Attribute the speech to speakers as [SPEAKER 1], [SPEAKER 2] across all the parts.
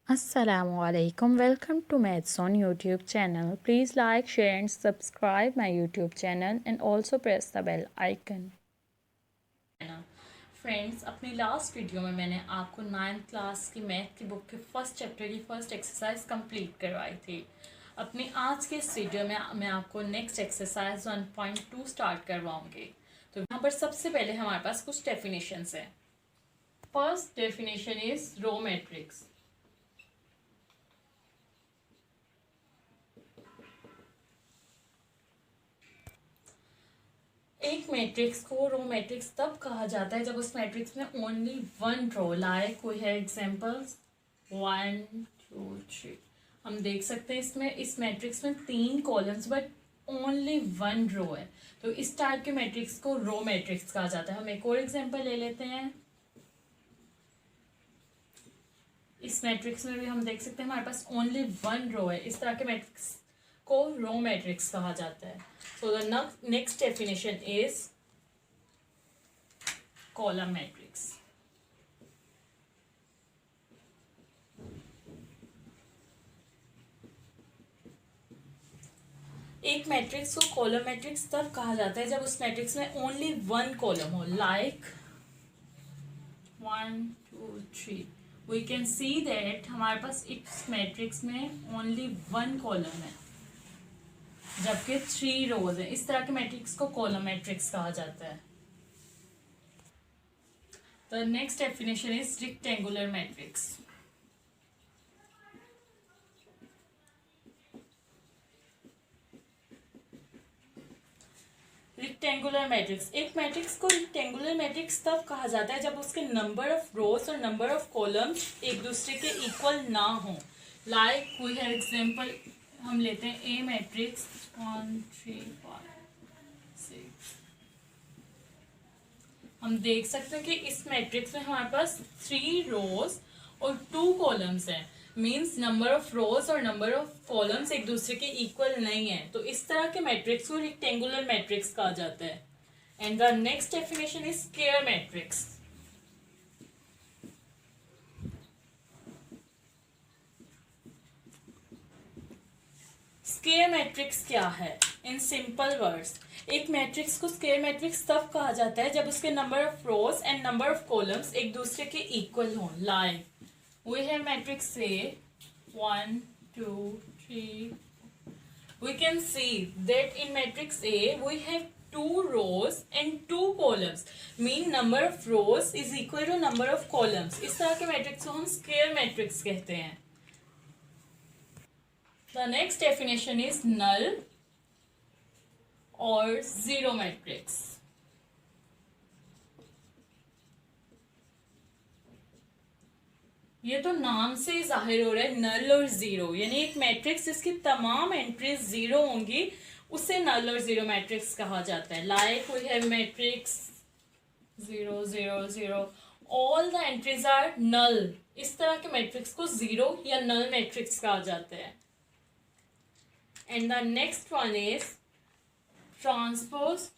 [SPEAKER 1] Assalamualaikum. Welcome to Maths on YouTube channel. Please like, share and subscribe my YouTube channel and also press the bell icon. Friends, अपनी last video में मैंने आपको 9th class की math की book के first chapter की first exercise complete करवाई थी। अपनी आज के इस वीडियो में मैं आपको नेक्स्ट एक्सरसाइज 1.2 स्टार्ट करवाऊंगी। तो यहाँ पर सबसे पहले हमारे पास कुछ डेफिनेशंस हैं। First definition is row matrix. एक मैट्रिक्स को रो मैट्रिक्स तब कहा जाता है जब उस मैट्रिक्स में ओनली वन रो, लाइक कोई है एग्जांपल्स 1 2 3। हम देख सकते हैं इसमें इस मैट्रिक्स में 3 columns but only one row है, तो इस टाइप के मैट्रिक्स को रो मैट्रिक्स कहा जाता है। हम एक और एग्जांपल ले लेते हैं। इस मैट्रिक्स में भी हम देख सकते हैं हमारे पास ओनली वन रो है। इस तरह के मैट्रिक्स को रो मैट्रिक्स कहा जाता है। So the next definition is column matrix. एक मैट्रिक्स को कॉलम मैट्रिक्स तब कहा जाता है जब उस मैट्रिक्स में ओनली वन कॉलम हो, like 1 2 3। We can see that हमारे पास इस मैट्रिक्स में ओनली वन कॉलम है जबकि 3 रोज है। इस तरह के मैट्रिक्स को कॉलम मैट्रिक्स कहा जाता है। The next definition is rectangular matrix. Rectangular matrix, एक मैट्रिक्स को रेक्टेंगुलर मैट्रिक्स तब कहा जाता है जब उसके नंबर ऑफ रोज और नंबर ऑफ कॉलम्स एक दूसरे के इक्वल ना हो। लाइक कोई है एग्जांपल हम लेते हैं ए मैट्रिक्स 1 3 5 6। हम देख सकते हैं कि इस मैट्रिक्स में हमारे पास 3 रोज और 2 कॉलम्स हैं। मीन्स नंबर ऑफ रोज और नंबर ऑफ कॉलम्स एक दूसरे के इक्वल नहीं है, तो इस तरह के मैट्रिक्स को रेक्टेंगुलर मैट्रिक्स कहा जाता है। And the next definition is square matrix. Square matrix क्या है? इन सिंपल वर्ड्स, एक मैट्रिक्स को स्क्वायर मैट्रिक्स तब कहा जाता है जब उसके number of rose and number of columns एक दूसरे के इक्वल हों। Like we have matrix A 1 2 3। we can see that in matrix A we have 2 rows and 2 columns, mean number of rows is equal to number of columns। इस तरह के matrix को हम square matrix कहते हैं। the next definition is null or zero matrix। ये तो नाम से ही जाहिर हो रहा है नल और जीरो, यानी एक मैट्रिक्स जिसकी तमाम एंट्रीज जीरो होंगी उसे नल और जीरो मैट्रिक्स कहा जाता है। Like we have matrix 0 0 0, all the entries are null. इस तरह के मैट्रिक्स को जीरो या नल मैट्रिक्स कहा जाता है। And the next one is transpose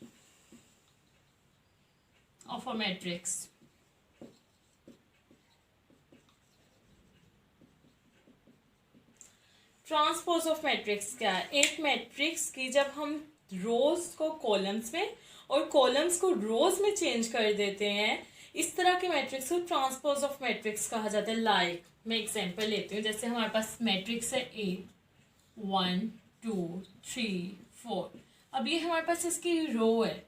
[SPEAKER 1] of a matrix. Transpose of matrix क्या है? एक मैट्रिक्स की जब हम रोज को कॉलम्स में और कॉलम्स को रोज में चेंज कर देते हैं, इस तरह के मैट्रिक्स को ट्रांसपोज ऑफ मैट्रिक्स कहा जाता है। लाइक मैं एग्जांपल लेती हूँ, जैसे हमारे पास मैट्रिक्स है ए 1 2 3 4। अब ये हमारे पास इसकी रो है,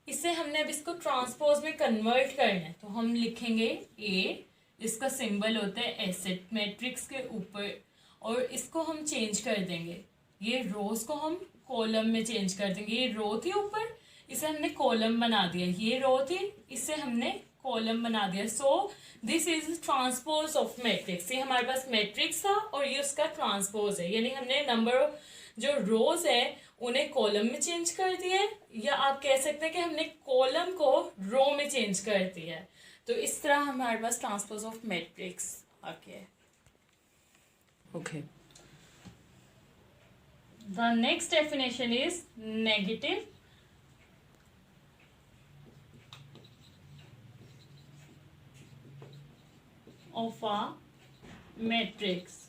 [SPEAKER 1] इसे हमने अब इसको ट्रांसपोज में कन्वर्ट करना है, तो हम लिखेंगे ए, इसका सिंबल होता है एसेट मैट्रिक्स के ऊपर, और इसको हम चेंज कर देंगे। ये रोज को हम कॉलम में चेंज कर देंगे। ये रो थी ऊपर, इसे हमने कॉलम बना दिया। ये रो थी, इसे हमने कॉलम बना दिया। So this is transpose of matrix. ये हमारे पास मैट्रिक्स था और ये उसका ट्रांसपोज है, यानी हमने नंबर ऑफ जो रोज है उन्हें कॉलम में चेंज कर दिया है, या आप कह सकते हैं कि हमने कॉलम को रो में चेंज कर दिया है। तो इस तरह हमारे पास ट्रांसपोज ऑफ मैट्रिक्स आ गया है। Okay. The next definition is negative of a matrix.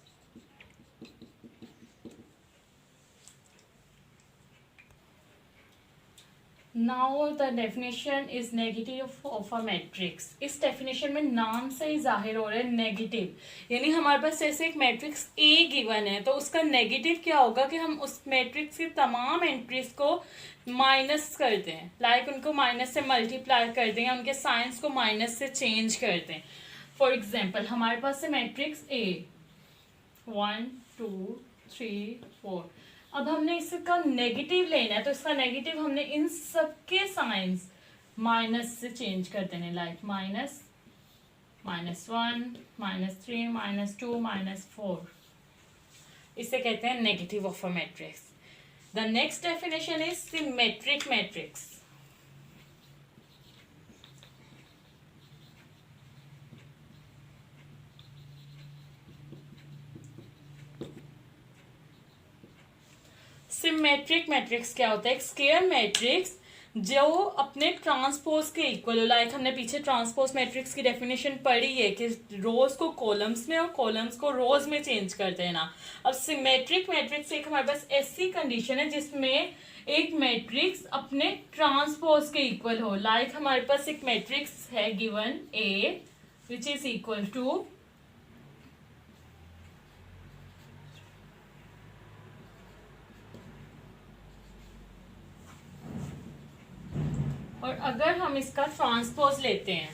[SPEAKER 1] Now the definition is negative of a matrix. इस डेफिनेशन में नाम से ही जाहिर हो रहा है नेगेटिव, यानी हमारे पास जैसे एक मैट्रिक्स ए गिवन है तो उसका नेगेटिव क्या होगा कि हम उस मैट्रिक्स की तमाम एंट्रीज को माइनस कर दें, लाइक उनको माइनस से मल्टीप्लाई कर दें या उनके साइंस को माइनस से चेंज कर दें। फॉर एग्जाम्पल हमारे पास है मैट्रिक्स ए 1 2 3 4। अब हमने इसका नेगेटिव लेना है तो इसका नेगेटिव हमने इन सबके साइंस माइनस से चेंज कर देने, लाइक माइनस -1 -3 -2 -4। इसे कहते हैं negative of a matrix. The next definition is symmetric matrix. Symmetric matrix क्या होता है? एक स्क्वायर मैट्रिक्स जो अपने ट्रांसपोज के इक्वल हो, लाइक हमने पीछे ट्रांसपोज मैट्रिक्स की डेफिनेशन पढ़ी है कि रोज को कॉलम्स में और कॉलम्स को रोज में चेंज कर देना। अब सिमेट्रिक मैट्रिक्स एक हमारे पास ऐसी कंडीशन है जिसमें एक मैट्रिक्स अपने ट्रांसपोज के इक्वल हो, लाइक हमारे पास एक मैट्रिक्स है given A which is equal to और अगर हम इसका ट्रांसपोज लेते हैं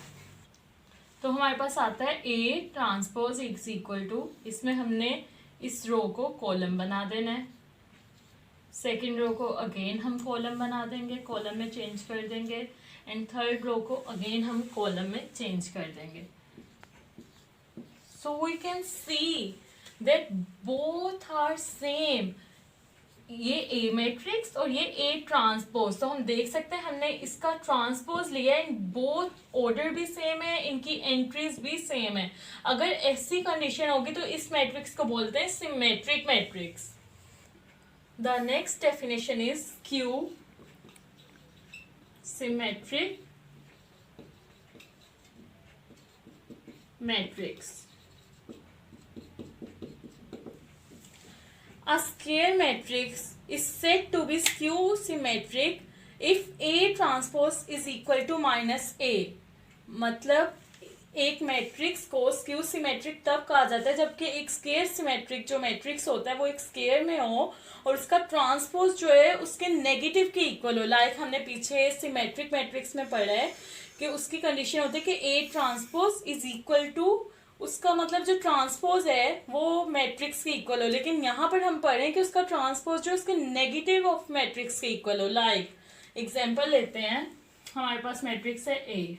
[SPEAKER 1] तो हमारे पास आता है A transpose is equal to, इसमें हमने इस रो को कॉलम बना देना है, सेकेंड रो को अगेन हम कॉलम बना देंगे, कॉलम में चेंज कर देंगे, एंड थर्ड रो को अगेन हम कॉलम में चेंज कर देंगे। So we can see that both are same, ये ए मैट्रिक्स और ये ए ट्रांसपोज। तो हम देख सकते हैं हमने इसका ट्रांसपोज लिया है, बोथ ऑर्डर भी सेम है, इनकी एंट्रीज भी सेम है। अगर ऐसी कंडीशन होगी तो इस मैट्रिक्स को बोलते हैं symmetric matrix. The next definition is Q symmetric matrix. A square matrix is said to be skew symmetric if A transpose is equal to -A। मतलब एक मैट्रिक्स को स्क्यू सिमेट्रिक तब कहा जाता है जबकि एक स्क्वायर सिमेट्रिक जो मैट्रिक्स होता है वो एक स्क्वायर में हो और उसका ट्रांसपोज जो है उसके नेगेटिव के इक्वल हो, लाइक हमने पीछे सिमेट्रिक मैट्रिक्स में पढ़ा है कि उसकी कंडीशन होती है कि A transpose is equal to, उसका मतलब जो ट्रांसपोज है वो मैट्रिक्स के इक्वल हो, लेकिन यहाँ पर हम पढ़ें कि उसका ट्रांसपोज जो उसके नेगेटिव ऑफ मैट्रिक्स के इक्वल हो। लाइक एग्जांपल लेते हैं, हमारे पास मैट्रिक्स है ए,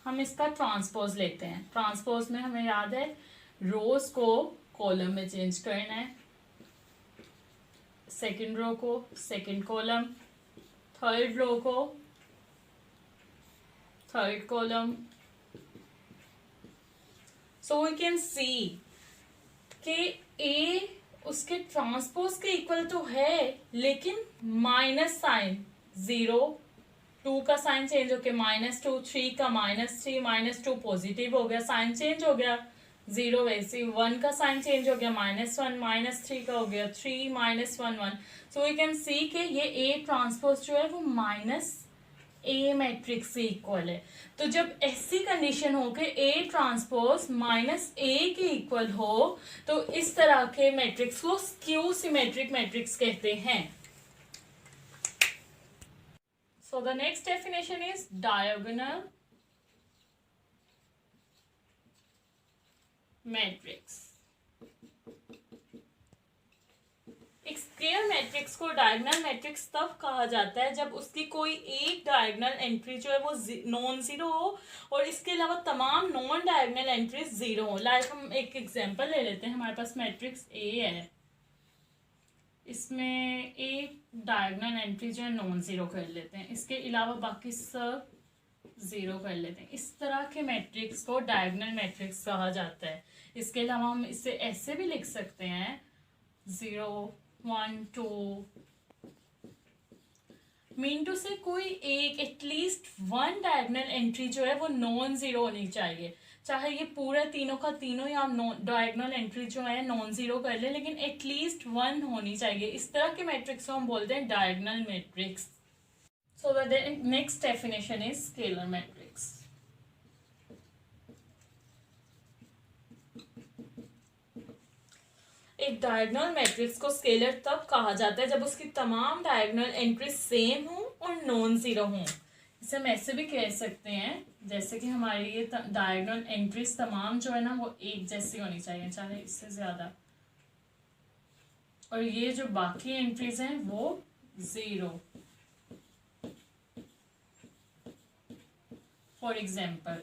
[SPEAKER 1] हम इसका ट्रांसपोज लेते हैं। ट्रांसपोज में हमें याद है रोज को कॉलम में चेंज करना है, सेकंड रो को सेकंड कॉलम, थर्ड रो को third column. So we can see कि ए उसके ट्रांसपोज के इक्वल तो है लेकिन माइनस साइन 0, 2 का साइन चेंज हो गया -2, 3 का -3, -2 पॉजिटिव हो गया, साइन चेंज हो गया, 0 वैसे 1 का साइन चेंज हो गया -1, -3 का हो गया 3, -1 1। सो वी कैन सी कि ये ए ट्रांसपोज जो है वो -A मैट्रिक्स से इक्वल है। तो जब ऐसी कंडीशन हो कि ए ट्रांसपोज -A के इक्वल हो तो इस तरह के मैट्रिक्स को स्क्यू सिमेट्रिक मैट्रिक्स कहते हैं। So the next definition is diagonal matrix। एक स्क्वायर मैट्रिक्स को डायगोनल मैट्रिक्स तब कहा जाता है जब उसकी कोई एक डायगोनल एंट्री जो है वो नॉन जीरो हो और इसके अलावा तमाम नॉन डायगोनल एंट्रीज जीरो हो। लाइक हम एक एग्जांपल ले लेते हैं, हमारे पास मैट्रिक्स ए है, इसमें एक डायगोनल एंट्री जो है नॉन जीरो कर लेते हैं, इसके अलावा बाकी सब जीरो कर लेते हैं। इस तरह के मैट्रिक्स को डायगोनल मैट्रिक्स कहा जाता है। इसके अलावा हम इसे ऐसे भी लिख सकते हैं 0 1 2, मीन टू से कोई एक एटलीस्ट वन डायगोनल एंट्री जो है वो नॉन जीरो होनी चाहिए। चाहे ये पूरे तीनों का तीनों या डायगोनल एंट्री जो है नॉन जीरो कर ले, लेकिन एटलीस्ट वन होनी चाहिए। इस तरह के मैट्रिक्स को हम बोलते हैं diagonal matrix. So the next definition is scalar matrix. एक डायगोनल मैट्रिक्स को स्केलर तब कहा जाता है जब उसकी तमाम डायगोनल एंट्री सेम हो और नॉन जीरो हो। इसे हम ऐसे भी कह सकते हैं जैसे कि हमारी ये डायगोनल एंट्रीज तमाम जो है ना वो एक जैसी होनी चाहिए, चाहे इससे ज्यादा, और ये जो बाकी एंट्रीज हैं वो जीरो। फॉर एग्जाम्पल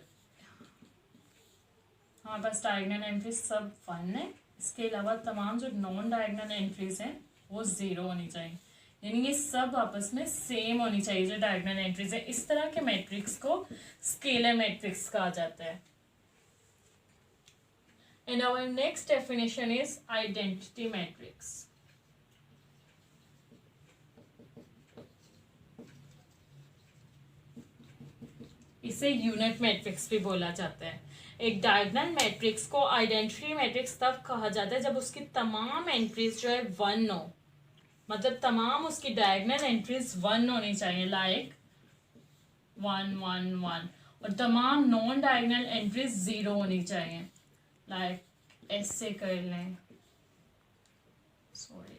[SPEAKER 1] हमारे पास डायगोनल एंट्रीज सब 1 है, इसके अलावा तमाम जो नॉन डायगोनल एंट्रीज हैं वो जीरो होनी चाहिए, यानी ये सब आपस में सेम होनी चाहिए जो डायगोनल एंट्रीज है। इस तरह के मैट्रिक्स को स्केलर मैट्रिक्स कहा जाता है। And our next definition is identity matrix. इसे यूनिट मैट्रिक्स भी बोला जाता है। एक डायगोनल मैट्रिक्स को आइडेंटिटी मैट्रिक्स तब कहा जाता है जब उसकी तमाम एंट्रीज जो है 1 हो, मतलब तमाम उसकी डायगोनल एंट्रीज 1 होनी चाहिए, लाइक 1 1 1, और तमाम नॉन डायगोनल एंट्रीज 0 होनी चाहिए, लाइक ऐसे कर लें, सॉरी,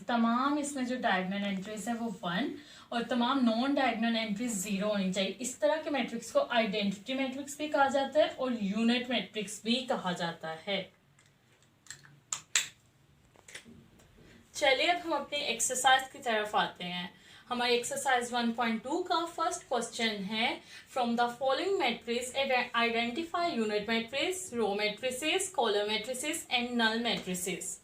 [SPEAKER 1] तमाम इसमें जो डायगोनल एंट्रीज है वो 1 और तमाम नॉन डायगोनल एंट्रीज 0 होनी चाहिए। इस तरह के मैट्रिक्स को आइडेंटिटी मैट्रिक्स भी कहा जाता है और यूनिट मैट्रिक्स भी कहा जाता है। चलिए अब हम अपनी एक्सरसाइज की तरफ आते हैं। हमारी एक्सरसाइज 1.2 का फर्स्ट क्वेश्चन है, from the following matrix identify unit matrix, row matrices, column matrices and null matrices.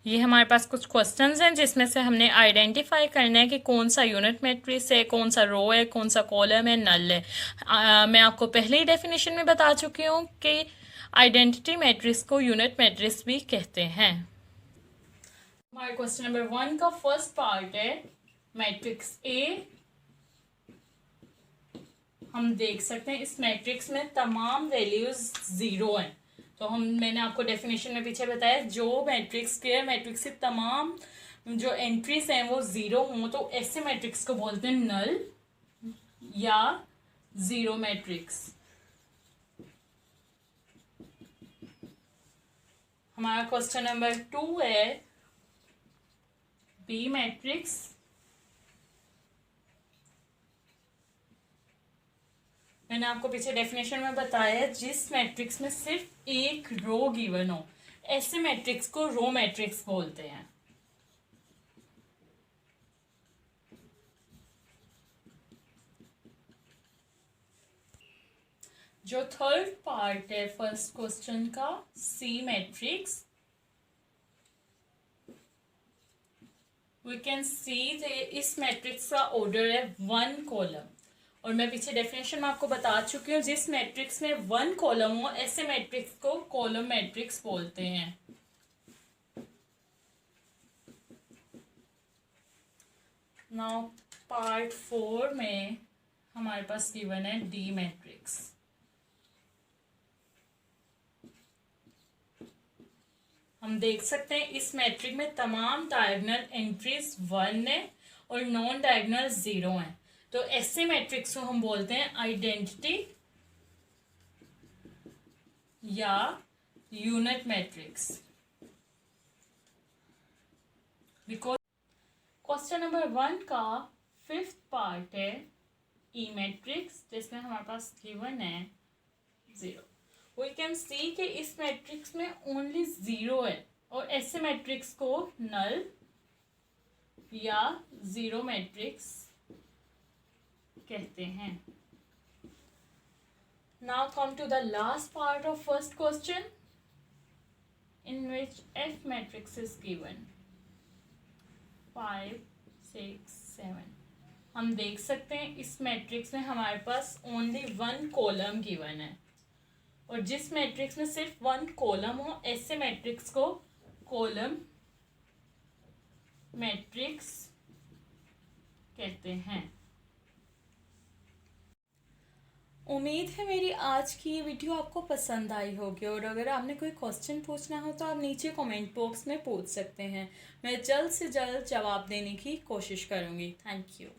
[SPEAKER 1] ये हमारे पास कुछ क्वेश्चंस हैं जिसमें से हमने आइडेंटिफाई करना है कि कौन सा यूनिट मैट्रिक्स है, कौन सा रो है, कौन सा कॉलम है, नल है। मैं आपको पहले ही डेफिनेशन में बता चुकी हूँ कि आइडेंटिटी मैट्रिक्स को यूनिट मैट्रिक्स भी कहते हैं। हमारे क्वेश्चन नंबर 1 का फर्स्ट पार्ट है मैट्रिक्स ए। हम देख सकते हैं इस मैट्रिक्स में तमाम वैल्यूज 0 हैं। तो मैंने आपको डेफिनेशन में पीछे बताया, जो मैट्रिक्स के मैट्रिक्स से तमाम जो एंट्रीज हैं वो 0 हों तो ऐसे मैट्रिक्स को बोलते हैं नल या 0 मैट्रिक्स। हमारा क्वेश्चन नंबर 2 है बी मैट्रिक्स। मैंने आपको पीछे डेफिनेशन में बताया जिस मैट्रिक्स में सिर्फ एक रो गिवन हो, ऐसे मैट्रिक्स को रो मैट्रिक्स बोलते हैं। जो थर्ड पार्ट है फर्स्ट क्वेश्चन का, C matrix, we can see इस मैट्रिक्स का ऑर्डर है 1 कॉलम, और मैं पीछे डेफिनेशन में आपको बता चुकी हूँ जिस मैट्रिक्स में 1 कॉलम हो ऐसे मैट्रिक्स को कॉलम मैट्रिक्स बोलते हैं। नाउ पार्ट 4 में हमारे पास गिवन है डी मैट्रिक्स। हम देख सकते हैं इस मैट्रिक्स में तमाम डायगोनल एंट्रीज 1 है और नॉन डायगोनल 0 है, तो ऐसे मैट्रिक्स को हम बोलते हैं आइडेंटिटी या unit matrix. Because question number 1 का 5th पार्ट है ई मैट्रिक्स, जिसमें हमारे पास गिवन है 0। वी कैन सी कि इस मैट्रिक्स में ओनली 0 है और ऐसे मैट्रिक्स को नल या 0 मैट्रिक्स कहते हैं। Now come to the last part of first question, in which F matrix is given 5 6 7, हम देख सकते हैं इस मैट्रिक्स में हमारे पास ओनली 1 कॉलम गिवन है, और जिस मैट्रिक्स में सिर्फ 1 कॉलम हो ऐसे मैट्रिक्स को कॉलम मैट्रिक्स कहते हैं। उम्मीद है मेरी आज की ये वीडियो आपको पसंद आई होगी, और अगर आपने कोई क्वेश्चन पूछना हो तो आप नीचे कमेंट बॉक्स में पूछ सकते हैं। मैं जल्द से जल्द जवाब देने की कोशिश करूँगी। Thank you.